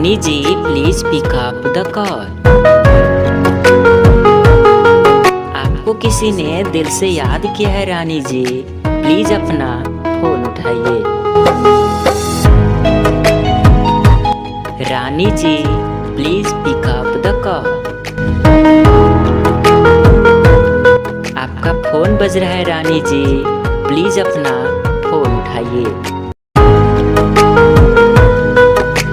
Rani ji please pick up the call. आपको किसी ने दिल से याद किया है रानी जी, प्लीज अपना फोन उठाइए। Rani ji please pick up the call. आपका फोन बज रहा है रानी जी, प्लीज अपना फोन उठाइए।